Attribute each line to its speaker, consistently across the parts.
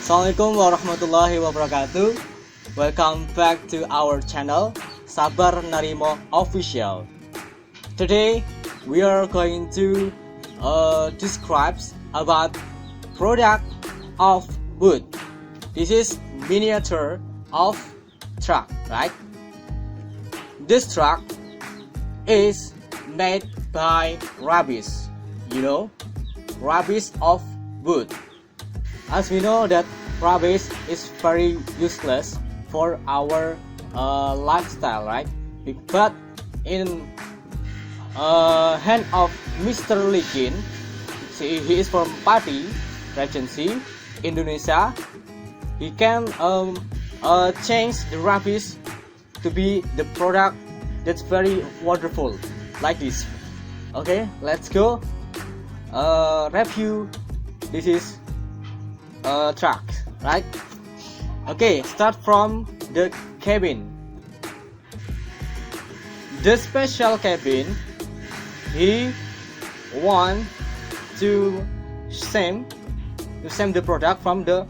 Speaker 1: Assalamualaikum warahmatullahi wabarakatuh. Welcome back to our channel Sabar Narimo Official. Today we are going to describe about product of wood. This is miniature of truck, right? This truck is made by rubish, rubish of wood. As we know that rubish is very useless for our lifestyle, right? But in hand of Mr. Likin, see, he is from Pati, Rgency, Indonesia. He can change the rubish to be the product that's very wonderful, like this. Okay, let's go review. This is truck, right? Okay, start from the cabin. The special cabin, he want to same the product from the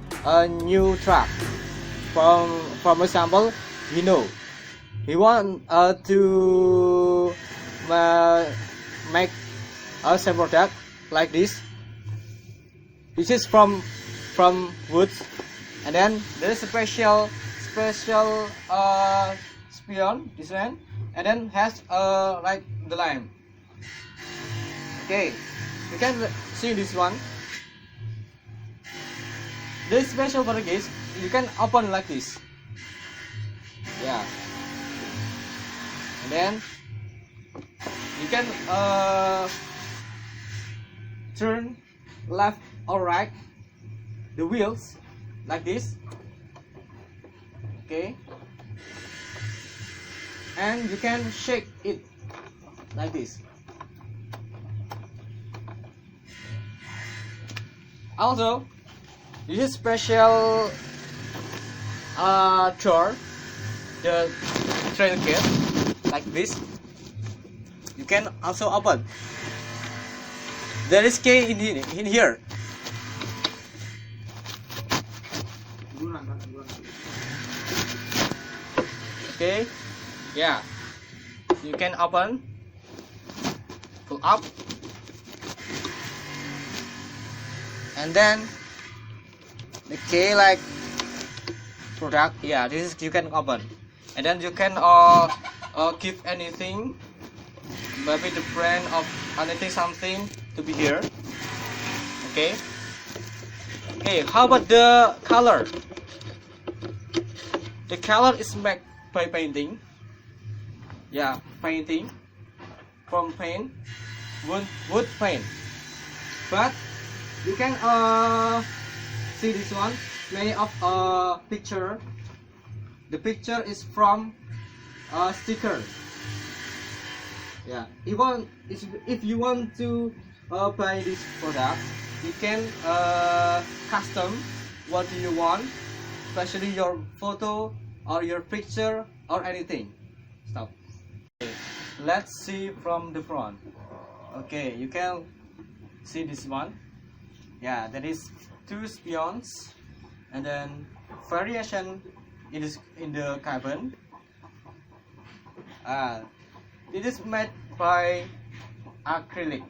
Speaker 1: new truck. From example, he want to make a same product like this. This is from wood, and then there is a special spion, this one, and then has like the lamp. Okay, you can see this one. This special product is you can open like this, yeah, and then you can turn left or right the wheels like this. Okay, and you can shake it like this. Also, this is special door, the trailgate like this. You can also open. There is key in here. Okay, yeah, you can open, pull up, and then the key like product, yeah, this is you can open, and then you can give anything, maybe the brand of anything, something to be here. Okay, how about the color? The color is made by painting, yeah, painting from paint, wood paint. But you can see this one, many of picture. The picture is from sticker, yeah. If you want to buy this product, you can custom what do you want, especially your photo or your picture or anything. Stop. Okay, let's see from the front. Okay, you can see this one, yeah, there is two spions, and then variation in the cabin. It is made by acrylic,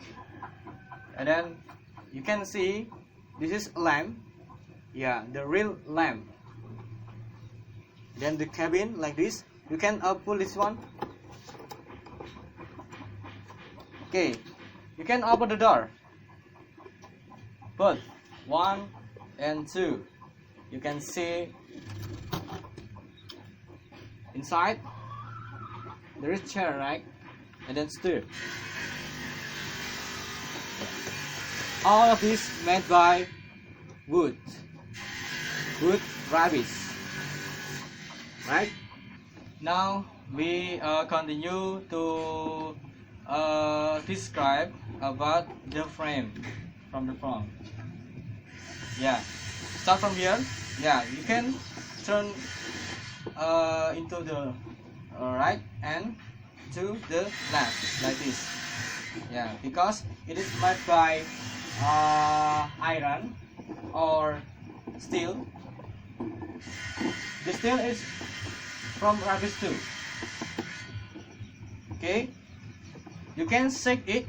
Speaker 1: and then you can see this is a lamp, yeah, the real lamp. Then the cabin like this, you can pull this one. Okay, you can open the door, both 1 and 2. You can see inside there is chair, right, and then stool. All of this made by wood rubish, right? Now we continue to describe about the frame from the front. Yeah, start from here. Yeah, you can turn into the right and to the left like this. Yeah, because it is made by iron or steel, The steel is from rubish too. Okay, you can shake it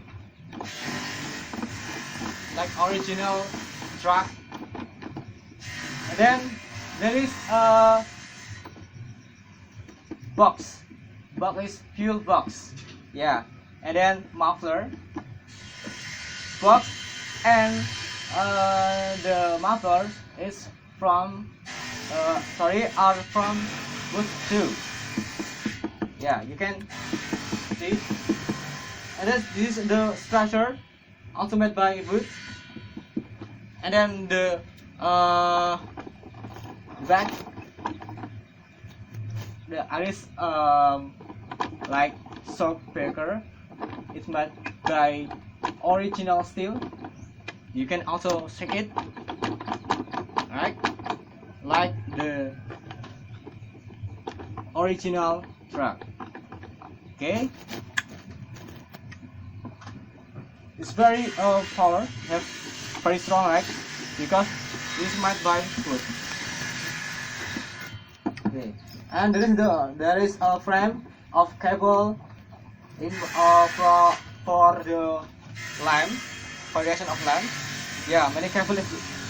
Speaker 1: like original truck. And then there is a box. Box is fuel box. Yeah. And then muffler box, and the muffler is from are from wood too. Yeah, you can see. And then this is the structure, also made by wood. And then the back, the is like soap breaker. It's made by original steel. You can also shake it, right? Like the original truck. Okay. It's very power, have very strong, right? Because it's made by wood. Okay. And there is a frame of cable in for the lamp, foundation of lamp. Yeah, many cable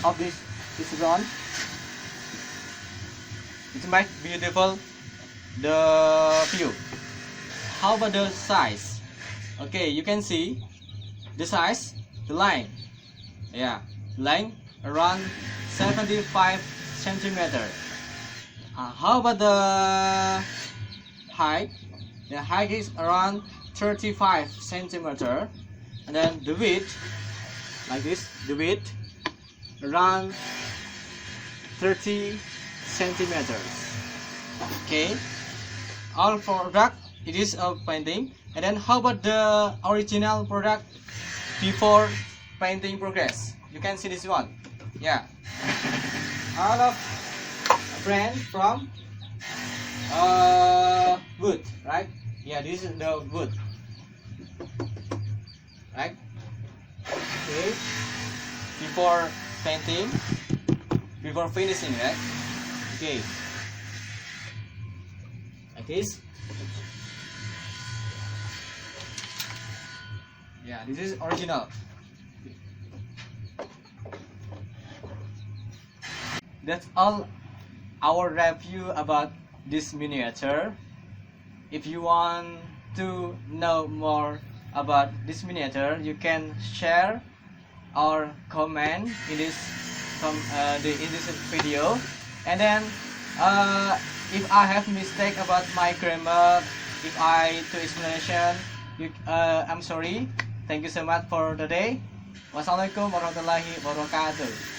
Speaker 1: of this is run. It might beautiful the view. How about the size? Okay, you can see the size, the line. Yeah, line around 75 centimeter. How about the height? The height is around 35 centimeter, and then the width, like this, the width around 30 centimeters. Okay, all product it is a painting. And then how about the original product before painting progress? You can see this one. Yeah, all of brand from wood, right? Yeah, this is the wood, right? Okay, before painting, before finishing, right? Okay, like this. Yeah, this is original. That's all our review about this miniature. If you want to know more about this miniature, you can share or comment in this in this video. And then if I have mistake about my grammar, if I do explanation, I'm sorry. Thank you so much for the day. Wassalamualaikum warahmatullahi wabarakatuh.